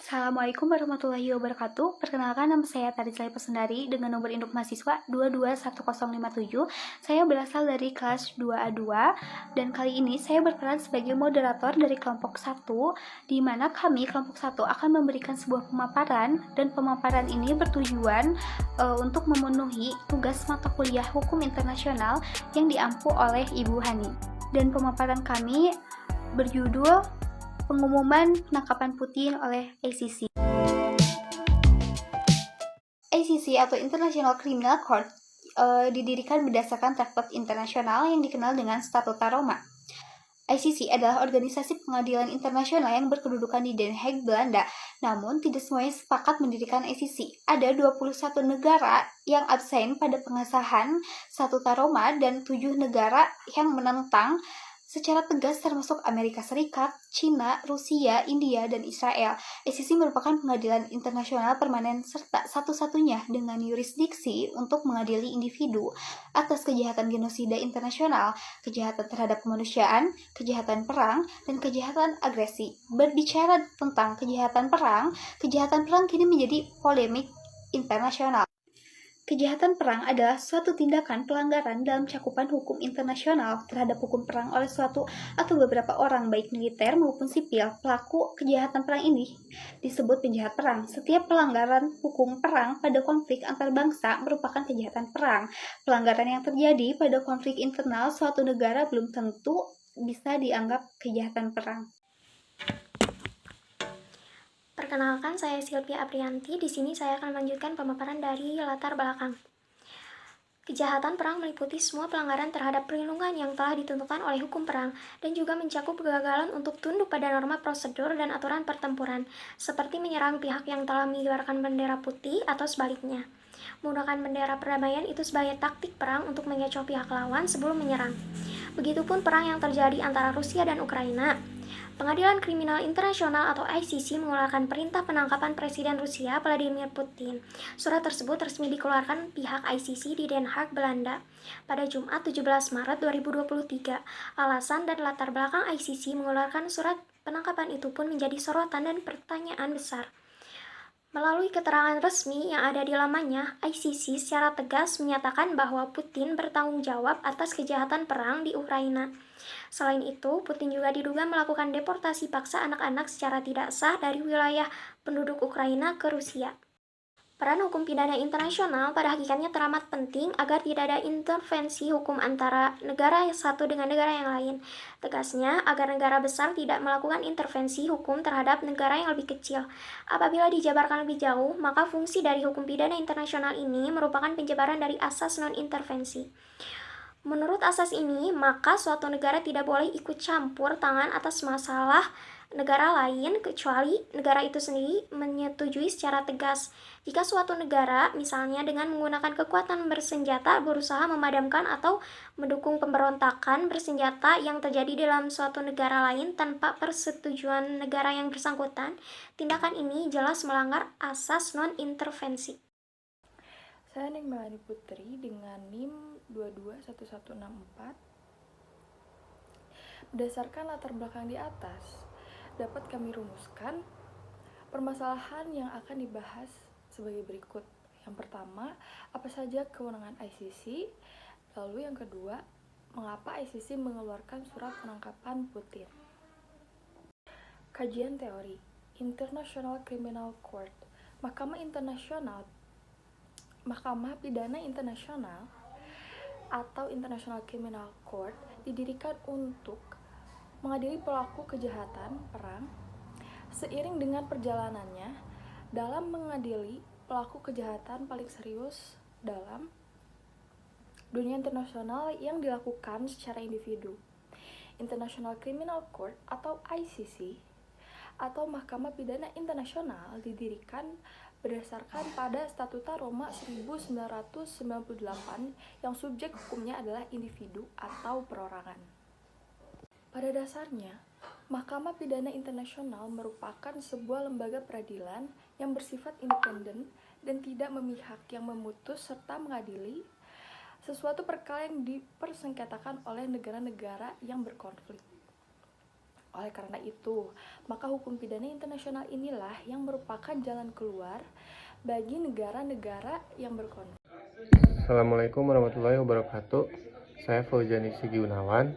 Assalamualaikum warahmatullahi wabarakatuh. Perkenalkan, nama saya Tarizai Pesendari dengan nomor induk mahasiswa 221057. Saya berasal dari kelas 2A2 dan kali ini saya berperan sebagai moderator dari kelompok 1, di mana kami kelompok 1 akan memberikan sebuah pemaparan, dan pemaparan ini bertujuan untuk memenuhi tugas mata kuliah Hukum Internasional yang diampu oleh Ibu Hani. Dan pemaparan kami berjudul Pengumuman penangkapan Putin oleh ICC. ICC atau International Criminal Court didirikan berdasarkan traktat internasional yang dikenal dengan Statuta Roma. ICC adalah organisasi pengadilan internasional yang berkedudukan di Den Haag, Belanda. Namun, tidak semuanya sepakat mendirikan ICC. Ada 21 negara yang absen pada pengesahan Statuta Roma dan 7 negara yang menentang secara tegas, termasuk Amerika Serikat, China, Rusia, India, dan Israel. ICC merupakan pengadilan internasional permanen serta satu-satunya dengan yurisdiksi untuk mengadili individu atas kejahatan genosida internasional, kejahatan terhadap kemanusiaan, kejahatan perang, dan kejahatan agresi. Berbicara tentang kejahatan perang kini menjadi polemik internasional. Kejahatan perang adalah suatu tindakan pelanggaran dalam cakupan hukum internasional terhadap hukum perang oleh suatu atau beberapa orang, baik militer maupun sipil. Pelaku kejahatan perang ini disebut penjahat perang. Setiap pelanggaran hukum perang pada konflik antar bangsa merupakan kejahatan perang. Pelanggaran yang terjadi pada konflik internal suatu negara belum tentu bisa dianggap kejahatan perang. Perkenalkan, saya Sylvia Aprianti. Di sini saya akan melanjutkan pemaparan dari latar belakang. Kejahatan perang meliputi semua pelanggaran terhadap perlindungan yang telah ditentukan oleh hukum perang dan juga mencakup kegagalan untuk tunduk pada norma prosedur dan aturan pertempuran, seperti menyerang pihak yang telah mengibarkan bendera putih atau sebaliknya. Menggunakan bendera perdamaian itu sebagai taktik perang untuk mengecoh pihak lawan sebelum menyerang. Begitupun perang yang terjadi antara Rusia dan Ukraina. Pengadilan Kriminal Internasional atau ICC mengeluarkan perintah penangkapan Presiden Rusia Vladimir Putin. Surat tersebut resmi dikeluarkan pihak ICC di Den Haag, Belanda pada Jumat 17 Maret 2023. Alasan dan latar belakang ICC mengeluarkan surat penangkapan itu pun menjadi sorotan dan pertanyaan besar. Melalui keterangan resmi yang ada di lamannya, ICC secara tegas menyatakan bahwa Putin bertanggung jawab atas kejahatan perang di Ukraina. Selain itu, Putin juga diduga melakukan deportasi paksa anak-anak secara tidak sah dari wilayah penduduk Ukraina ke Rusia. Peran hukum pidana internasional pada hakikatnya teramat penting agar tidak ada intervensi hukum antara negara satu dengan negara yang lain. Tegasnya, agar negara besar tidak melakukan intervensi hukum terhadap negara yang lebih kecil. Apabila dijabarkan lebih jauh, maka fungsi dari hukum pidana internasional ini merupakan penjabaran dari asas non-intervensi. Menurut asas ini, maka suatu negara tidak boleh ikut campur tangan atas masalah negara lain kecuali negara itu sendiri menyetujui secara tegas. Jika suatu negara, misalnya dengan menggunakan kekuatan bersenjata, berusaha memadamkan atau mendukung pemberontakan bersenjata yang terjadi dalam suatu negara lain tanpa persetujuan negara yang bersangkutan, tindakan ini jelas melanggar asas non-intervensi. Saya Ning Melani Putri dengan NIM 221164. Berdasarkan latar belakang di atas, dapat kami rumuskan permasalahan yang akan dibahas sebagai berikut. Yang pertama, apa saja kewenangan ICC? Lalu yang kedua, mengapa ICC mengeluarkan surat penangkapan Putin? Kajian teori. International Criminal Court, Mahkamah Pidana Internasional atau International Criminal Court didirikan untuk mengadili pelaku kejahatan perang. Seiring dengan perjalanannya dalam mengadili pelaku kejahatan paling serius dalam dunia internasional yang dilakukan secara individu. International Criminal Court atau ICC atau Mahkamah Pidana Internasional didirikan berdasarkan pada Statuta Roma 1998 yang subjek hukumnya adalah individu atau perorangan. Pada dasarnya, Mahkamah Pidana Internasional merupakan sebuah lembaga peradilan yang bersifat independen dan tidak memihak, yang memutus serta mengadili sesuatu perkara yang dipersengketakan oleh negara-negara yang berkonflik. Oleh karena itu, maka hukum pidana internasional inilah yang merupakan jalan keluar bagi negara-negara yang berkonflik. Assalamualaikum warahmatullahi wabarakatuh. Saya Fauzani Sigi Gunawan.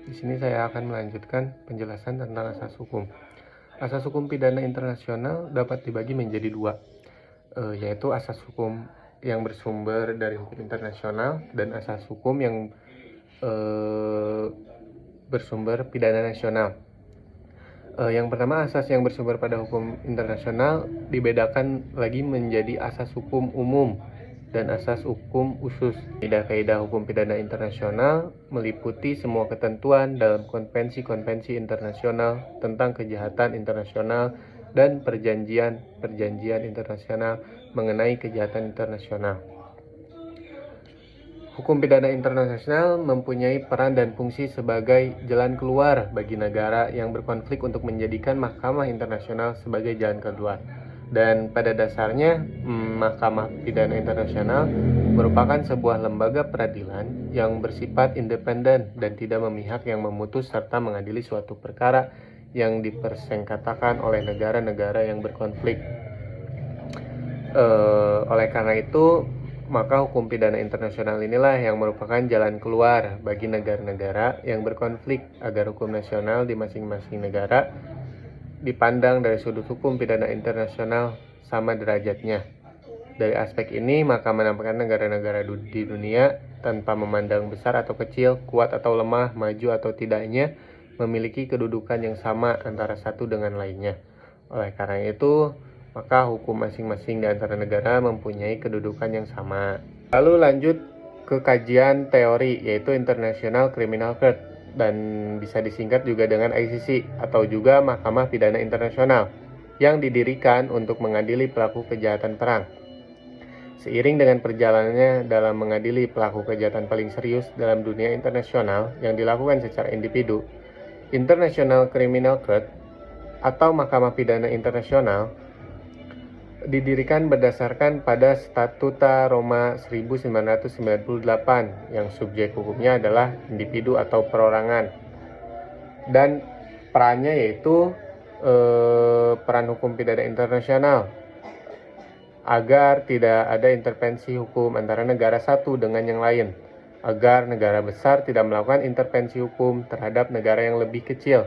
Di sini saya akan melanjutkan penjelasan tentang asas hukum. Asas hukum pidana internasional dapat dibagi menjadi dua, yaitu asas hukum yang bersumber dari hukum internasional dan asas hukum yang bersumber pidana nasional. Yang pertama, asas yang bersumber pada hukum internasional dibedakan lagi menjadi asas hukum umum dan asas hukum khusus. Kaidah-kaidah hukum pidana internasional meliputi semua ketentuan dalam konvensi-konvensi internasional tentang kejahatan internasional dan perjanjian internasional mengenai kejahatan internasional. Hukum pidana internasional mempunyai peran dan fungsi sebagai jalan keluar bagi negara yang berkonflik untuk menjadikan Mahkamah Internasional sebagai jalan keluar. Dan pada dasarnya, Mahkamah Pidana Internasional merupakan sebuah lembaga peradilan yang bersifat independen dan tidak memihak yang memutus serta mengadili suatu perkara yang dipersengketakan oleh negara-negara yang berkonflik. Oleh karena itu, maka hukum pidana internasional inilah yang merupakan jalan keluar bagi negara-negara yang berkonflik agar hukum nasional di masing-masing negara dipandang dari sudut hukum pidana internasional sama derajatnya. Dari aspek ini, maka menampakkan negara-negara di dunia tanpa memandang besar atau kecil, kuat atau lemah, maju atau tidaknya, memiliki kedudukan yang sama antara satu dengan lainnya. Oleh karena itu, maka hukum masing-masing di antara negara mempunyai kedudukan yang sama. Lalu lanjut ke kajian teori, yaitu International Criminal Court, dan bisa disingkat juga dengan ICC atau juga Mahkamah Pidana Internasional, yang didirikan untuk mengadili pelaku kejahatan perang. Seiring dengan perjalanannya dalam mengadili pelaku kejahatan paling serius dalam dunia internasional yang dilakukan secara individu, International Criminal Court atau Mahkamah Pidana Internasional didirikan berdasarkan pada Statuta Roma 1998 yang subjek hukumnya adalah individu atau perorangan, dan perannya yaitu peran hukum pidana internasional agar tidak ada intervensi hukum antara negara satu dengan yang lain, agar negara besar tidak melakukan intervensi hukum terhadap negara yang lebih kecil.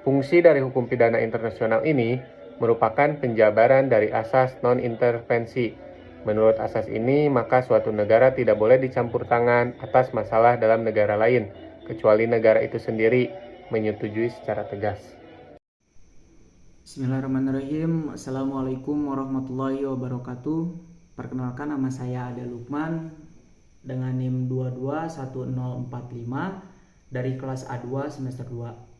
Fungsi dari hukum pidana internasional ini merupakan penjabaran dari asas non-intervensi. Menurut asas ini, maka suatu negara tidak boleh dicampur tangan atas masalah dalam negara lain, kecuali negara itu sendiri menyetujui secara tegas. Bismillahirrahmanirrahim. Assalamualaikum warahmatullahi wabarakatuh. Perkenalkan, nama saya Ade Lukman dengan NIM 221045 dari kelas A2 semester 2.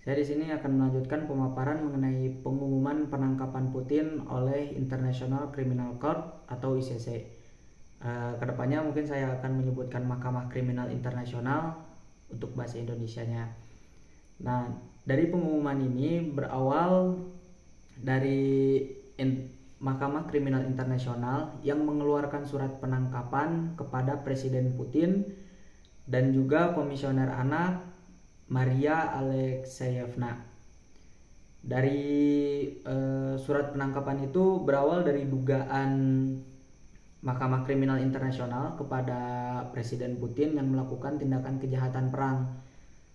Saya di sini akan melanjutkan pemaparan mengenai pengumuman penangkapan Putin oleh International Criminal Court atau ICC. Kedepannya mungkin saya akan menyebutkan Mahkamah Kriminal Internasional untuk bahasa Indonesianya. Nah, dari pengumuman ini berawal dari Mahkamah Kriminal Internasional yang mengeluarkan surat penangkapan kepada Presiden Putin dan juga Komisioner Anak Maria Alexeyevna. Dari surat penangkapan itu berawal dari dugaan Mahkamah Kriminal Internasional kepada Presiden Putin yang melakukan tindakan kejahatan perang.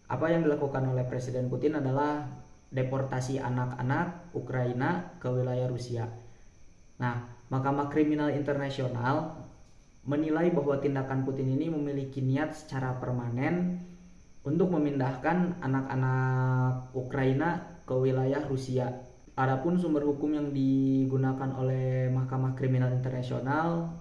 Apa yang dilakukan oleh Presiden Putin adalah deportasi anak-anak Ukraina ke wilayah Rusia. Nah, Mahkamah Kriminal Internasional menilai bahwa tindakan Putin ini memiliki niat secara permanen untuk memindahkan anak-anak Ukraina ke wilayah Rusia. Adapun sumber hukum yang digunakan oleh Mahkamah Kriminal Internasional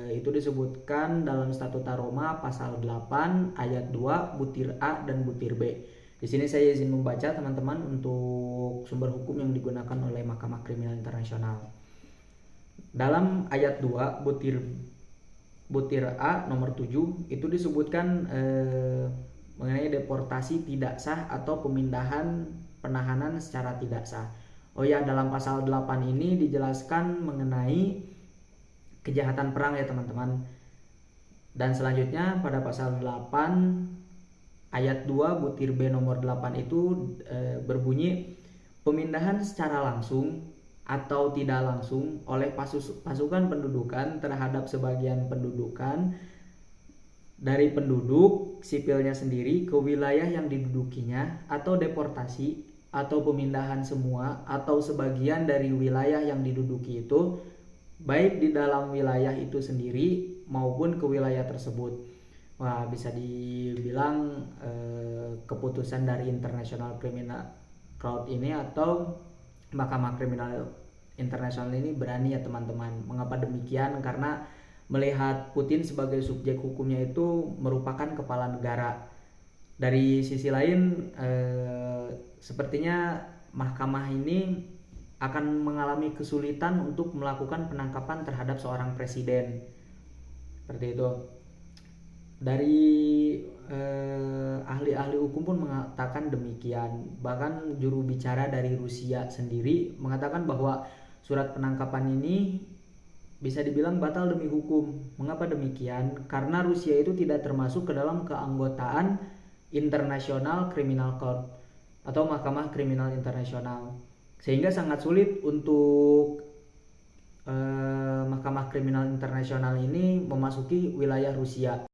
itu disebutkan dalam Statuta Roma pasal 8 ayat 2 butir A dan butir B. Di sini saya izin membaca teman-teman untuk sumber hukum yang digunakan oleh Mahkamah Kriminal Internasional. Dalam ayat 2 butir A nomor 7 itu disebutkan mengenai deportasi tidak sah atau pemindahan penahanan secara tidak sah. Oh ya, dalam pasal 8 ini dijelaskan mengenai kejahatan perang ya teman-teman. Dan selanjutnya pada pasal 8 ayat 2 butir B nomor 8 itu berbunyi pemindahan secara langsung atau tidak langsung oleh pasukan pendudukan terhadap sebagian pendudukan dari penduduk sipilnya sendiri ke wilayah yang didudukinya, atau deportasi atau pemindahan semua atau sebagian dari wilayah yang diduduki itu baik di dalam wilayah itu sendiri maupun ke wilayah tersebut. Wah, bisa dibilang keputusan dari International Criminal Court ini atau Mahkamah Kriminal Internasional ini berani ya teman-teman. Mengapa demikian? Karena melihat Putin sebagai subjek hukumnya itu merupakan kepala negara. Dari sisi lain sepertinya mahkamah ini akan mengalami kesulitan untuk melakukan penangkapan terhadap seorang presiden. Seperti itu. Dari ahli-ahli hukum pun mengatakan demikian. Bahkan juru bicara dari Rusia sendiri mengatakan bahwa surat penangkapan ini bisa dibilang batal demi hukum. Mengapa demikian? Karena Rusia itu tidak termasuk ke dalam keanggotaan International Criminal Court atau Mahkamah Kriminal Internasional, sehingga sangat sulit untuk Mahkamah Kriminal Internasional ini memasuki wilayah Rusia.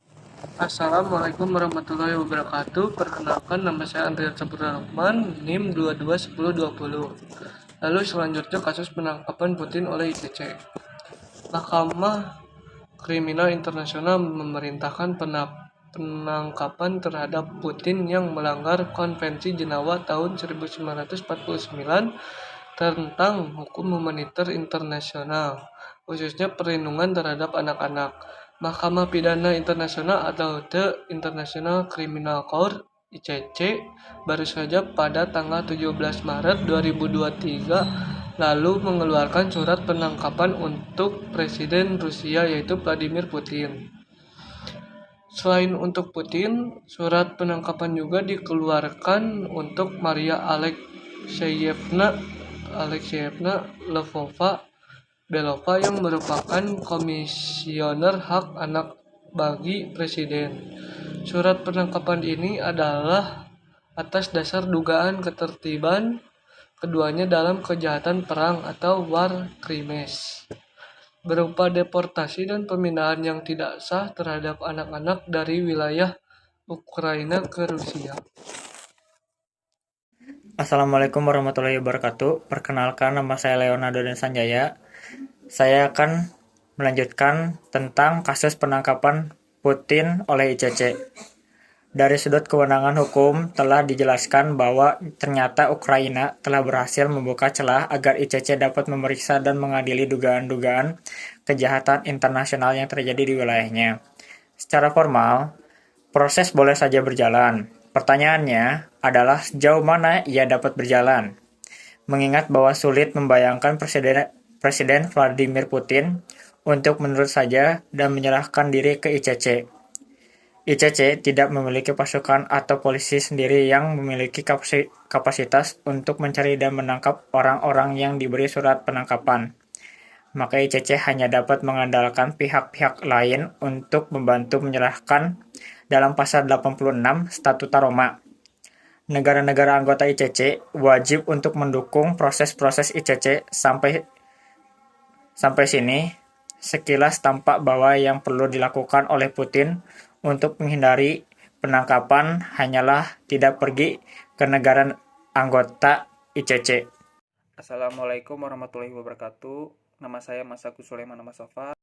Assalamualaikum warahmatullahi wabarakatuh. Perkenalkan, nama saya Andrian Saputra Rahman, NIM 221020. Lalu selanjutnya kasus penangkapan Putin oleh ICC. Mahkamah Kriminal Internasional memerintahkan penangkapan terhadap Putin yang melanggar Konvensi Jenewa tahun 1949 tentang hukum humaniter internasional, khususnya perlindungan terhadap anak-anak. Mahkamah Pidana Internasional atau The International Criminal Court (ICC) baru saja pada tanggal 17 Maret 2023 lalu mengeluarkan surat penangkapan untuk Presiden Rusia yaitu Vladimir Putin. Selain untuk Putin, surat penangkapan juga dikeluarkan untuk Maria Alexeyevna Belova yang merupakan komisioner hak anak bagi Presiden. Surat penangkapan ini adalah atas dasar dugaan keterlibatan keduanya dalam kejahatan perang atau war crimes, berupa deportasi dan pemindahan yang tidak sah terhadap anak-anak dari wilayah Ukraina ke Rusia. Assalamualaikum warahmatullahi wabarakatuh. Perkenalkan, nama saya Leonardo dan Sanjaya. Saya akan melanjutkan tentang kasus penangkapan Putin oleh ICC. Dari sudut kewenangan hukum telah dijelaskan bahwa ternyata Ukraina telah berhasil membuka celah agar ICC dapat memeriksa dan mengadili dugaan-dugaan kejahatan internasional yang terjadi di wilayahnya. Secara formal, proses boleh saja berjalan. Pertanyaannya adalah sejauh mana ia dapat berjalan. Mengingat bahwa sulit membayangkan Presiden Vladimir Putin untuk menurut saja dan menyerahkan diri ke ICC. ICC tidak memiliki pasukan atau polisi sendiri yang memiliki kapasitas untuk mencari dan menangkap orang-orang yang diberi surat penangkapan. Maka ICC hanya dapat mengandalkan pihak-pihak lain untuk membantu menyerahkan dalam pasal 86 Statuta Roma. Negara-negara anggota ICC wajib untuk mendukung proses-proses ICC sampai sini. Sekilas tampak bahwa yang perlu dilakukan oleh Putin untuk menghindari penangkapan hanyalah tidak pergi ke negara anggota ICC. Assalamualaikum warahmatullahi wabarakatuh. Nama saya Mas Agus Sulaiman Amasofa.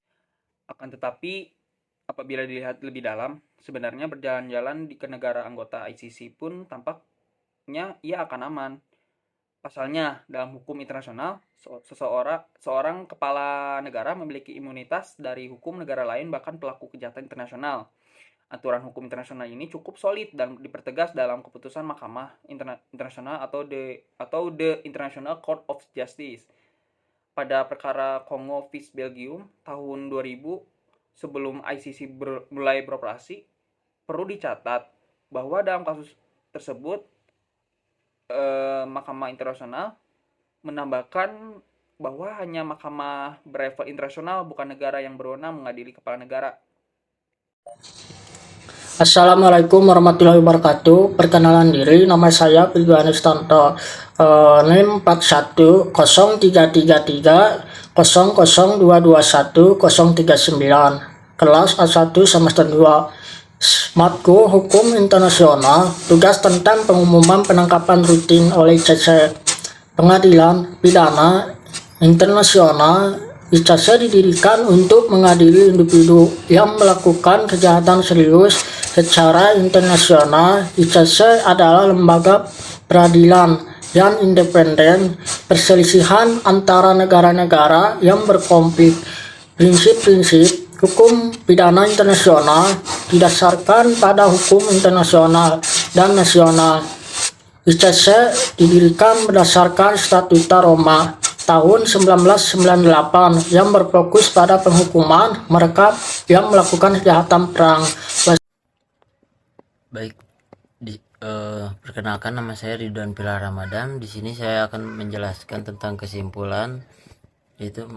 Akan tetapi, apabila dilihat lebih dalam, sebenarnya berjalan-jalan ke negara anggota ICC pun tampaknya ia akan aman. Pasalnya, dalam hukum internasional, seorang kepala negara memiliki imunitas dari hukum negara lain bahkan pelaku kejahatan internasional. Aturan hukum internasional ini cukup solid dan dipertegas dalam keputusan Mahkamah Internasional atau The International Court of Justice. Pada perkara Kongo vs Belgium tahun 2000, sebelum ICC mulai beroperasi, perlu dicatat bahwa dalam kasus tersebut Mahkamah Internasional menambahkan bahwa hanya mahkamah berlevel internasional, bukan negara yang berwenang mengadili kepala negara. Assalamualaikum warahmatullahi wabarakatuh. Perkenalan diri, nama saya Prigwanis Tanto. NIM 41033300221039. Kelas A1 semester 2. Matkul Hukum Internasional. Tugas tentang pengumuman penangkapan rutin oleh ICC. Pengadilan Pidana Internasional. ICC didirikan untuk mengadili individu yang melakukan kejahatan serius secara internasional. ICC adalah lembaga peradilan yang independen. Perselisihan antara negara-negara yang berkonflik. Prinsip-prinsip hukum pidana internasional didasarkan pada hukum internasional dan nasional. ICC didirikan berdasarkan Statuta Roma tahun 1998 yang berfokus pada penghukuman mereka yang melakukan kejahatan perang. Baik, perkenalkan nama saya Ridwan Pilar Ramadan. Di sini saya akan menjelaskan tentang kesimpulan, yaitu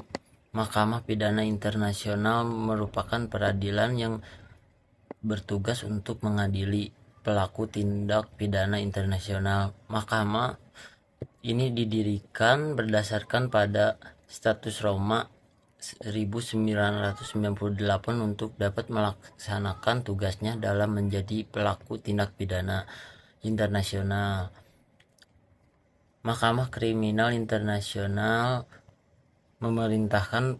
Mahkamah Pidana Internasional merupakan peradilan yang bertugas untuk mengadili pelaku tindak pidana internasional. Mahkamah ini didirikan berdasarkan pada Status Roma 1998 untuk dapat melaksanakan tugasnya dalam menjadi pelaku tindak pidana internasional. Mahkamah Kriminal Internasional memerintahkan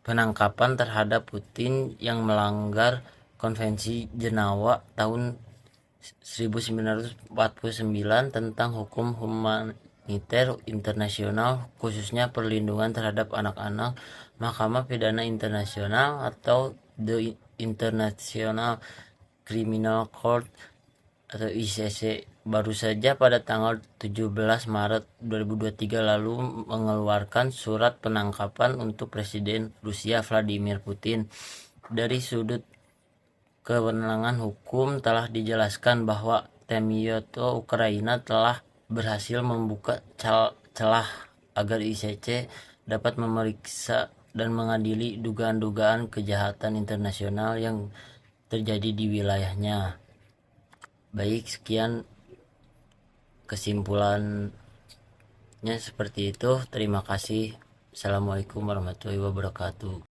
penangkapan terhadap Putin yang melanggar Konvensi Jenewa tahun 1949 tentang hukum humaniter internasional, khususnya perlindungan terhadap anak-anak. Mahkamah Pidana Internasional atau The International Criminal Court atau ICC baru saja pada tanggal 17 Maret 2023 lalu mengeluarkan surat penangkapan untuk Presiden Rusia Vladimir Putin. Dari sudut kewenangan hukum telah dijelaskan bahwa Temyoto Ukraina telah berhasil membuka celah agar ICC dapat memeriksa dan mengadili dugaan-dugaan kejahatan internasional yang terjadi di wilayahnya. Baik, sekian kesimpulannya seperti itu. Terima kasih. Assalamualaikum warahmatullahi wabarakatuh.